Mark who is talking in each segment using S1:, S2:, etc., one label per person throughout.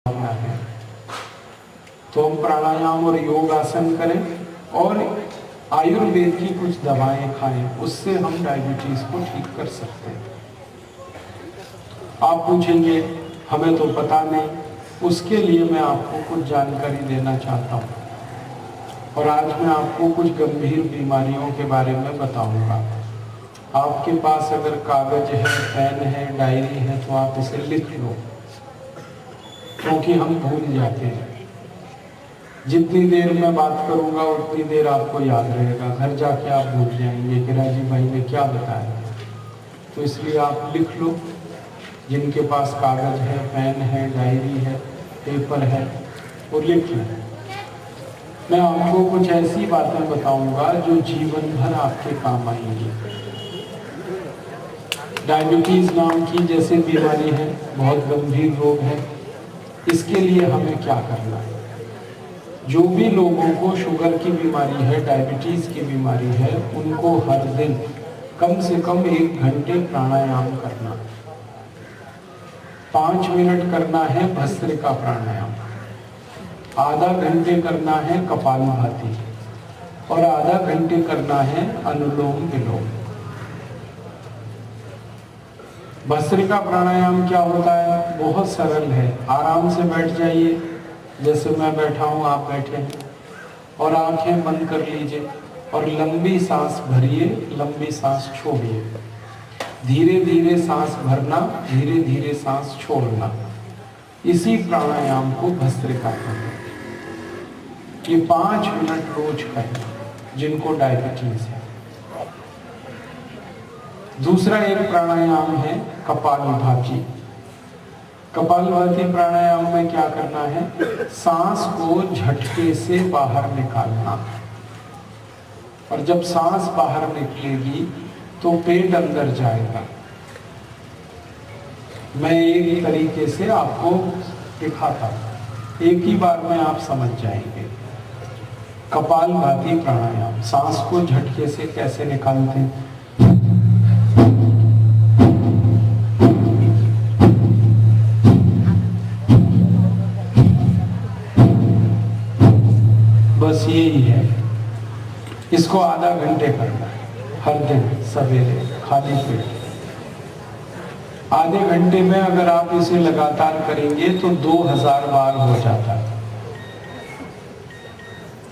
S1: करना है तो हम प्राणायाम और योग आसन करें और आयुर्वेद की कुछ दवाएं खाएं, उससे हम डायबिटीज को ठीक कर सकते हैं। आप पूछेंगे हमें तो पता नहीं, उसके लिए मैं आपको कुछ जानकारी देना चाहता हूँ और आज मैं आपको कुछ गंभीर बीमारियों के बारे में बताऊंगा। आपके पास अगर कागज है, पेन है, डायरी है तो आप इसे लिख लो, क्योंकि हम भूल जाते हैं। जितनी देर मैं बात करूंगा उतनी देर आपको याद रहेगा, घर जाके आप भूल जाएंगे कि राजीव भाई ने क्या बताया। तो इसलिए आप लिख लो, जिनके पास कागज है, पेन है, डायरी है, पेपर है, वो लिख लें। मैं आपको कुछ ऐसी बातें बताऊंगा जो जीवन भर आपके काम आएंगी। डायबिटीज नाम की जैसे बीमारी है, बहुत गंभीर रोग है, इसके लिए हमें क्या करना है? जो भी लोगों को शुगर की बीमारी है, डायबिटीज की बीमारी है, उनको हर दिन कम से कम 1 घंटे प्राणायाम करना। 5 मिनट करना है भस्त्रिका प्राणायाम, आधा घंटे करना है कपालभाति और आधा घंटे करना है अनुलोम विलोम। भस्त्रिका प्राणायाम क्या होता है? बहुत सरल है। आराम से बैठ जाइए, जैसे मैं बैठा हूं, आप बैठे हैं, और आंखें बंद कर लीजिए और लंबी सांस भरिए, लंबी सांस छोड़िए। धीरे धीरे सांस भरना, धीरे धीरे सांस छोड़ना। इसी प्राणायाम को भस्त्रिका कहते हैं। ये 5 मिनट रोज करना जिनको डायबिटीज है। दूसरा एक प्राणायाम है कपालभाति। कपालभाति प्राणायाम में क्या करना है? सांस को झटके से बाहर निकालना, और जब सांस बाहर निकलेगी तो पेट अंदर जाएगा। मैं एक तरीके से आपको दिखाता हूं, एक ही बार में आप समझ जाएंगे। कपालभाति प्राणायाम, सांस को झटके से कैसे निकालते हैं? बस यही है। इसको आधा घंटे करना है हर दिन सवेरे खाली पेट। आधे घंटे में अगर आप इसे लगातार करेंगे तो 2000 बार हो जाता है।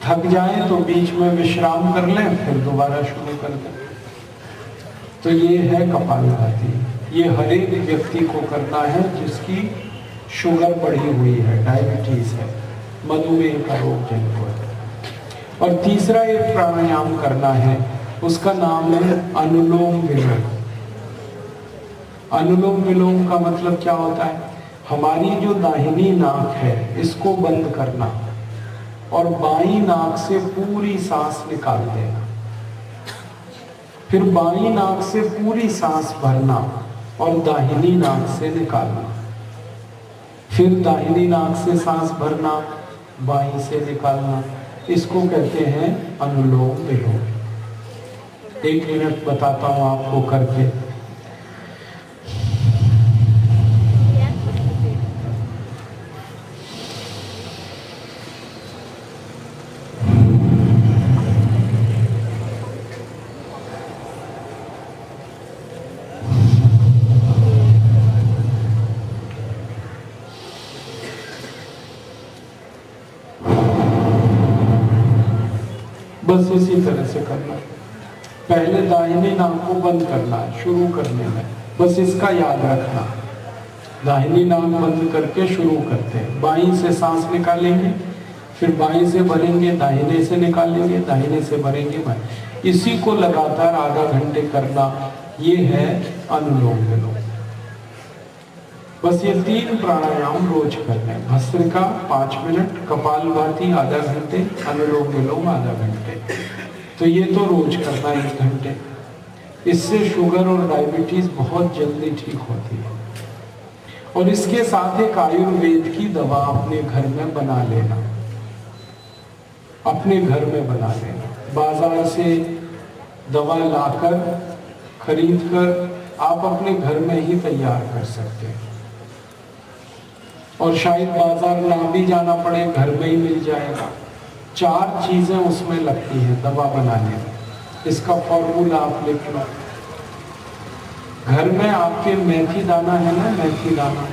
S1: थक जाएं तो बीच में विश्राम कर लें, फिर दोबारा शुरू कर दें। तो ये है कपालभाति। ये हर एक व्यक्ति को करना है जिसकी शुगर बढ़ी हुई है, डायबिटीज है, मधुमेह का रोग जिनको है। और तीसरा एक प्राणायाम करना है, उसका नाम है अनुलोम विलोम। अनुलोम विलोम का मतलब क्या होता है? हमारी जो दाहिनी नाक है इसको बंद करना और बाईं नाक से पूरी सांस निकाल देना, फिर बाईं नाक से पूरी सांस भरना और दाहिनी नाक से निकालना, फिर दाहिनी नाक से सांस भरना, बाईं से निकालना। इसको कहते हैं अनुलोम विलोम। 1 मिनट बताता हूं आपको करके। बस इसी तरह से करना है। पहले दाहिनी नाक को बंद करना है शुरू करने में, बस इसका याद रखना। दाहिनी नाक बंद करके शुरू करते हैं। बाईं से सांस निकालेंगे, फिर बाईं से भरेंगे, दाहिने से निकालेंगे, दाहिने से भरेंगे, बाईं। इसी को लगातार आधा घंटे करना। ये है अनुलोम विलोम। बस ये 3 प्राणायाम रोज करने हैं। भस्त्रिका 5 मिनट, कपालभाति आधा घंटे, अनुलोम विलोम आधा घंटे। तो ये तो रोज करना 1 घंटे। इससे शुगर और डायबिटीज बहुत जल्दी ठीक होती है। और इसके साथ एक आयुर्वेद की दवा अपने घर में बना लेना, अपने घर में बना लेना। बाजार से दवा लाकर, खरीद कर आप अपने घर में ही तैयार कर सकते हैं। और शायद बाजार ना भी जाना पड़े, घर में ही मिल जाएगा। 4 चीजें उसमें लगती हैं दवा बनाने में। इसका फॉर्मूला आप लिख लो। घर में आपके मेथी दाना है ना, मेथी दाना,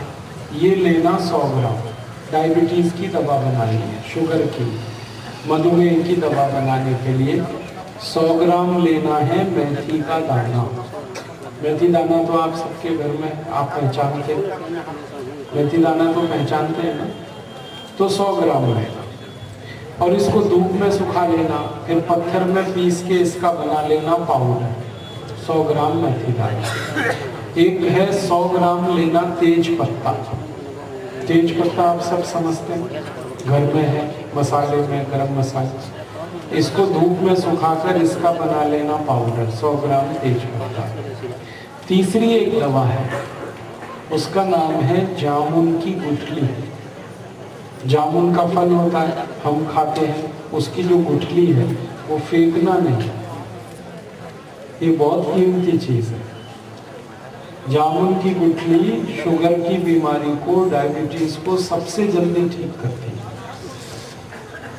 S1: ये लेना 100 ग्राम। डायबिटीज की दवा बनानी है, शुगर की, मधुमेह की दवा बनाने के लिए 100 ग्राम लेना है मेथी का दाना। मेथी दाना तो आप सबके घर में आप पहचानते हैं, मेथी दाना तो पहचानते हैं ना। तो 100 ग्राम लेना और इसको धूप में सुखा लेना, फिर पत्थर में पीस के इसका बना लेना पाउडर। 100 ग्राम मेथी दाना। एक है 100 ग्राम लेना तेज पत्ता। तेज पत्ता आप सब समझते हैं, घर में है, मसाले में, गरम मसाले। इसको धूप में सुखाकर इसका बना लेना पाउडर, 100 ग्राम तेज पत्ता। तीसरी एक दवा है, उसका नाम है जामुन की गुठली। जामुन का फल होता है, हम खाते हैं, उसकी जो गुठली है वो फेंकना नहीं। ये बहुत कीमती चीज है। जामुन की गुठली शुगर की बीमारी को, डायबिटीज को सबसे जल्दी ठीक करती है।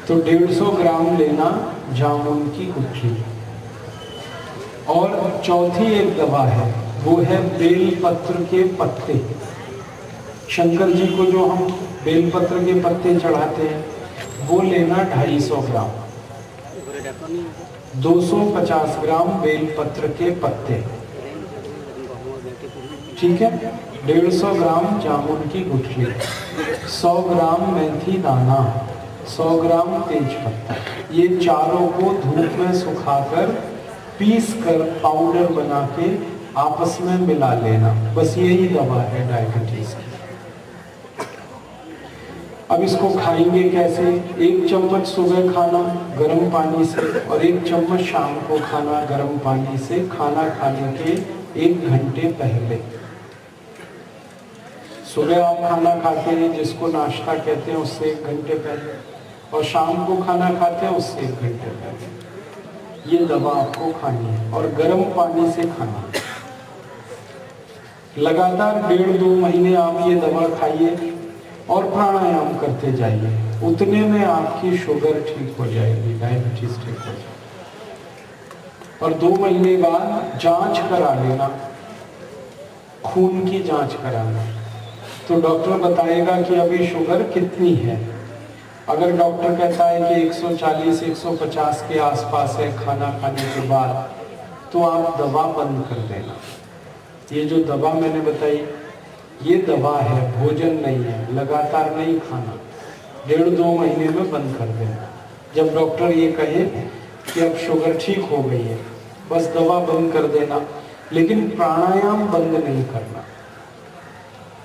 S1: तो 150 ग्राम लेना जामुन की गुठली। और चौथी एक दवा है, वो है बेलपत्र के पत्ते। शंकर जी को जो हम बेलपत्र के पत्ते चढ़ाते हैं, वो लेना 250 ग्राम। 250 ग्राम बेलपत्र के पत्ते, ठीक है। 150 ग्राम जामुन की गुठली, 100 ग्राम मेथी दाना, 100 ग्राम तेज पत्ता। ये चारों को धूप में सुखाकर पीस कर पाउडर बना के आपस में मिला लेना। बस यही दवा है डायबिटीज की। अब इसको खाएंगे कैसे? 1 चम्मच सुबह खाना गर्म पानी से, और 1 चम्मच शाम को खाना गर्म पानी से, खाना खाने के 1 घंटे पहले। सुबह आप खाना खाते हैं, जिसको नाश्ता कहते हैं, उससे 1 घंटे पहले, और शाम को खाना खाते हैं उससे 1 घंटे पहले। ये दवा आपको खानी है और गर्म पानी से खाना। लगातार 1.5-2 महीने आप ये दवा खाइए और प्राणायाम करते जाइए। उतने में आपकी शुगर ठीक हो जाएगी, डायबिटीज ठीक हो जाएगी। और 2 महीने बाद जांच करा लेना, खून की जांच कराना। तो डॉक्टर बताएगा कि अभी शुगर कितनी है। अगर डॉक्टर कहता है कि 140-150 के आसपास है खाना खाने के बाद, तो आप दवा बंद कर देना। ये जो दवा मैंने बताई, ये दवा है, भोजन नहीं है, लगातार नहीं खाना। 1.5-2 महीने में बंद कर देना। जब डॉक्टर ये कहे कि अब शुगर ठीक हो गई है, बस दवा बंद कर देना, लेकिन प्राणायाम बंद नहीं करना,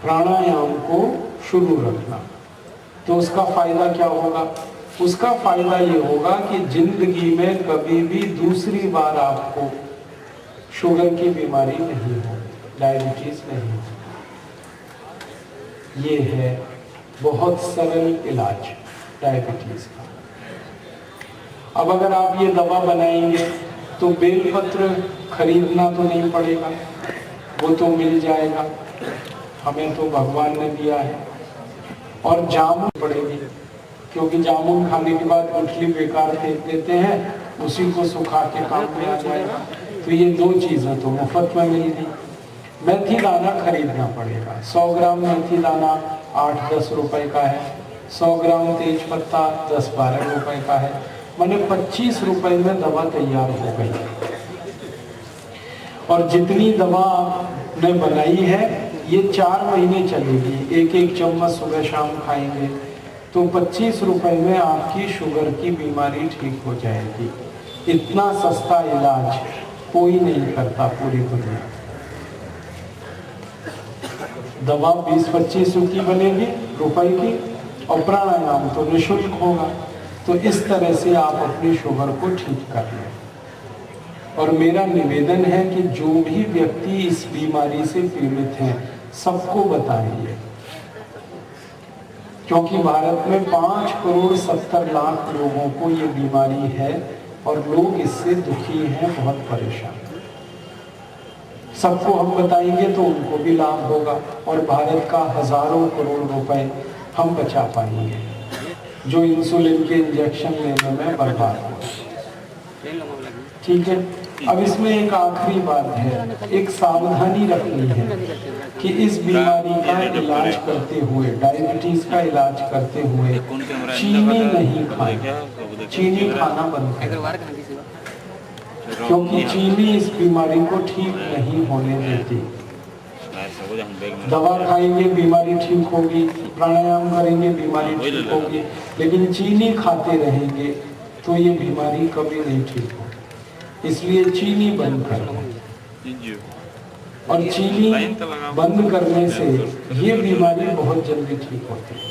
S1: प्राणायाम को शुरू रखना। तो उसका फायदा क्या होगा? उसका फायदा ये होगा कि जिंदगी में कभी भी दूसरी बार आपको शुगर की बीमारी नहीं हो, डायबिटीज नहीं हो। ये है बहुत सरल इलाज डायबिटीज का। अब अगर आप ये दवा बनाएंगे तो बेलपत्र खरीदना तो नहीं पड़ेगा, वो तो मिल जाएगा, हमें तो भगवान ने दिया है। और जामुन पड़ेगी, क्योंकि जामुन खाने के बाद गुठली बेकार फेंक देते हैं, उसी को सुखा के काम में आ जाएगा। तो ये 2 चीज़ें तो मुफ्त में मिल गई। मेथी दाना खरीदना पड़ेगा। 100 ग्राम मेथी दाना 8-10 रुपए का है। 100 ग्राम तेज पत्ता 10-12 रुपए का है। मैंने 25 रुपए में दवा तैयार हो गई। और जितनी दवा आपने बनाई है, ये 4 महीने चलेगी। 1-1 चम्मच सुबह शाम खाएंगे तो 25 रुपए में आपकी शुगर की बीमारी ठीक हो जाएगी। इतना सस्ता इलाज कोई नहीं करता पूरी दुनिया। दवा 20-25 की बनेगी रुपए की, और प्राणायाम तो निःशुल्क होगा। तो इस तरह से आप अपनी शुगर को ठीक कर लें। और मेरा निवेदन है कि जो भी व्यक्ति इस बीमारी से पीड़ित हैं, सबको बताइए, क्योंकि भारत में 5 करोड़ 70 लाख लोगों को ये बीमारी है और लोग इससे दुखी हैं, बहुत परेशान। सबको हम बताएंगे तो उनको भी लाभ होगा और भारत का हजारों करोड़ रुपए हम बचा पाएंगे जो इंसुलिन के इंजेक्शन लेने में बर्बाद हो। ठीक है, अब इसमें एक आखिरी बात है, एक सावधानी रखनी है कि इस बीमारी का इलाज करते हुए, डायबिटीज का इलाज करते हुए चीनी नहीं खाएं, चीनी खाना बंद करें, क्योंकि चीनी इस बीमारी को ठीक नहीं होने देती। दवा खाएंगे बीमारी ठीक होगी, प्राणायाम करेंगे बीमारी ठीक होगी, लेकिन चीनी खाते रहेंगे तो ये बीमारी कभी नहीं ठीक होगी। इसलिए चीनी बंद करें, और चीनी बंद करने से ये बीमारी बहुत जल्दी ठीक होती है।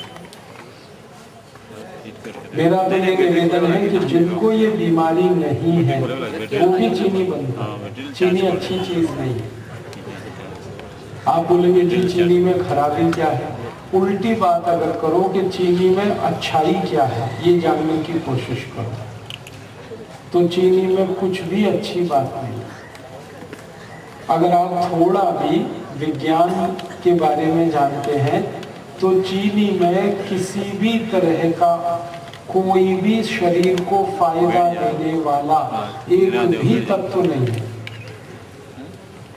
S1: मेरा तो ये निवेदन है कि जिनको ये बीमारी नहीं है वो भी चीनी बंद करें। चीनी अच्छी चीज नहीं है। आप बोलेंगे जी चीनी में खराबी क्या है? उल्टी बात अगर करो कि चीनी में अच्छाई क्या है ये जानने की कोशिश करो, तो चीनी में कुछ भी अच्छी बात नहीं। अगर आप थोड़ा भी विज्ञान के बारे में जानते हैं तो चीनी में किसी भी तरह का कोई भी शरीर को फायदा देने वाला एक भी तत्व नहीं है।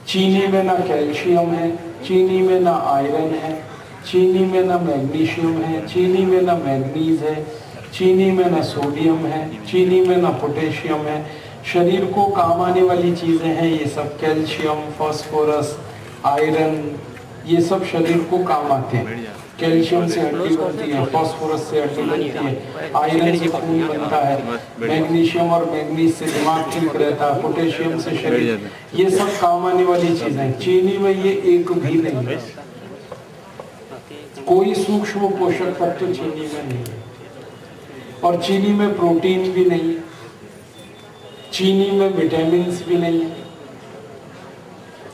S1: चीनी में ना कैल्शियम है, चीनी में ना आयरन है, चीनी में ना मैग्नीशियम है, चीनी में ना मैग्नीज है, चीनी में ना सोडियम है, चीनी में ना पोटेशियम है। शरीर को काम आने वाली चीजें हैं ये सब, कैल्शियम, फास्फोरस, आयरन, ये सब शरीर को काम आते हैं। कैल्शियम से हड्डी बनती है, फास्फोरस से हड्डी बनती है, आयरन से खून बनता है, मैग्नीशियम और मैग्नीज से दिमाग ठीक रहता है, पोटेशियम से शरीर, ये सब काम आने वाली चीजें। चीनी में ये एक भी नहीं है, कोई सूक्ष्म पोषक तत्व चीनी में नहीं है, और चीनी में प्रोटीन भी नहीं है, चीनी में विटामिन भी नहीं है।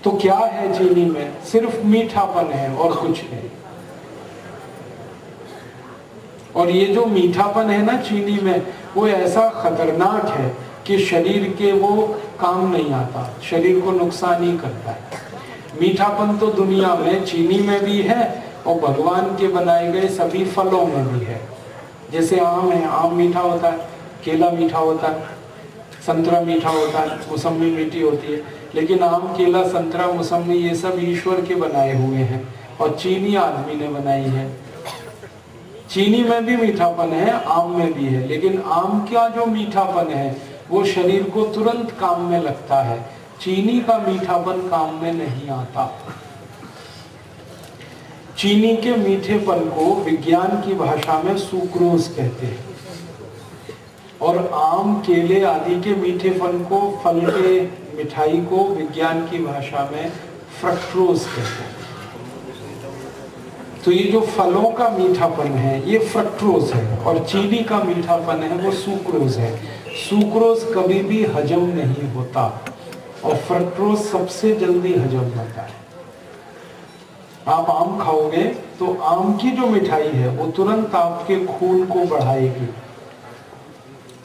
S1: तो क्या है चीनी में? सिर्फ मीठापन है और कुछ नहीं। और ये जो मीठापन है ना चीनी में, वो ऐसा खतरनाक है कि शरीर के वो काम नहीं आता, शरीर को नुकसान ही करता है। मीठापन तो दुनिया में चीनी में भी है और भगवान के बनाए गए सभी फलों में भी है। जैसे आम है, आम मीठा होता है, केला मीठा होता है, संतरा मीठा होता है, मौसमी मीठी होती है, लेकिन आम, केला, संतरा, मौसमी ये सब ईश्वर के बनाए हुए हैं और चीनी आदमी ने बनाई है। चीनी में भी मीठापन है, आम में भी है, लेकिन आम का जो मीठापन है वो शरीर को तुरंत काम में लगता है, चीनी का मीठापन काम में नहीं आता। चीनी के मीठेपन को विज्ञान की भाषा में सुक्रोज कहते हैं, और आम, केले आदि के मीठेपन को, फल के मिठाई को विज्ञान की भाषा में फ्रक्टोज कहते हैं। तो ये जो फलों का मीठापन है ये फ्रक्टोज है, और चीनी का मीठापन है वो सुक्रोज है। सुक्रोज कभी भी हजम नहीं होता और फ्रक्टोज सबसे जल्दी हजम होता है। आप आम खाओगे तो आम की जो मिठाई है वो तुरंत आपके खून को बढ़ाएगी।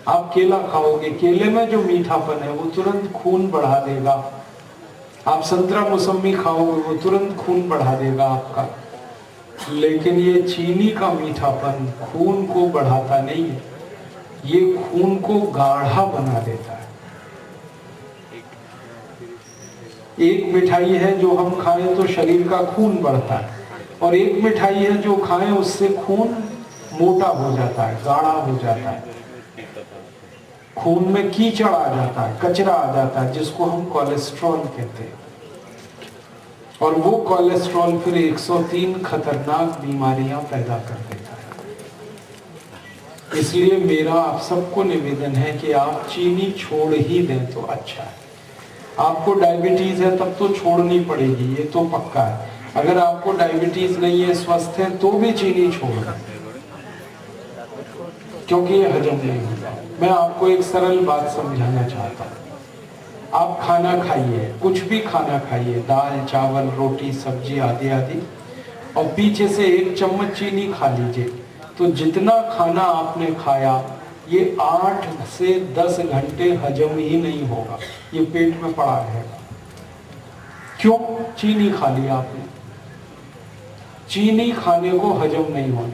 S1: आप केला खाओगे, केले में जो मीठापन है वो तुरंत खून बढ़ा देगा। आप संतरा, मौसमी खाओगे वो तुरंत खून बढ़ा देगा आपका। लेकिन ये चीनी का मीठापन खून को बढ़ाता नहीं है, ये खून को गाढ़ा बना देता है। एक मिठाई है जो हम खाएं तो शरीर का खून बढ़ता है, और एक मिठाई है जो खाएं उससे खून मोटा हो जाता है, गाढ़ा हो जाता है, खून में कीचड़ आ जाता है, कचरा आ जाता है, जिसको हम कोलेस्ट्रॉल कहते हैं। और वो कोलेस्ट्रॉल फिर 103 खतरनाक बीमारियां पैदा कर देता है। इसलिए मेरा आप सबको निवेदन है कि आप चीनी छोड़ ही दें तो अच्छा है। आपको डायबिटीज है तब तो छोड़नी पड़ेगी, ये तो पक्का है। अगर आपको डायबिटीज नहीं है, स्वस्थ है, तो भी चीनी छोड़ दें, क्योंकि ये हजम नहीं होता। मैं आपको एक सरल बात समझाना चाहता हूँ। आप खाना खाइए, कुछ भी खाना खाइए, दाल, चावल, रोटी, सब्जी आदि आदि, और पीछे से 1 चम्मच चीनी खा लीजिए, तो जितना खाना आपने खाया ये 8 से 10 घंटे हजम ही नहीं होगा, ये पेट में पड़ा रहेगा। क्यों? चीनी खा लिया आपने, चीनी खाने को हजम नहीं होने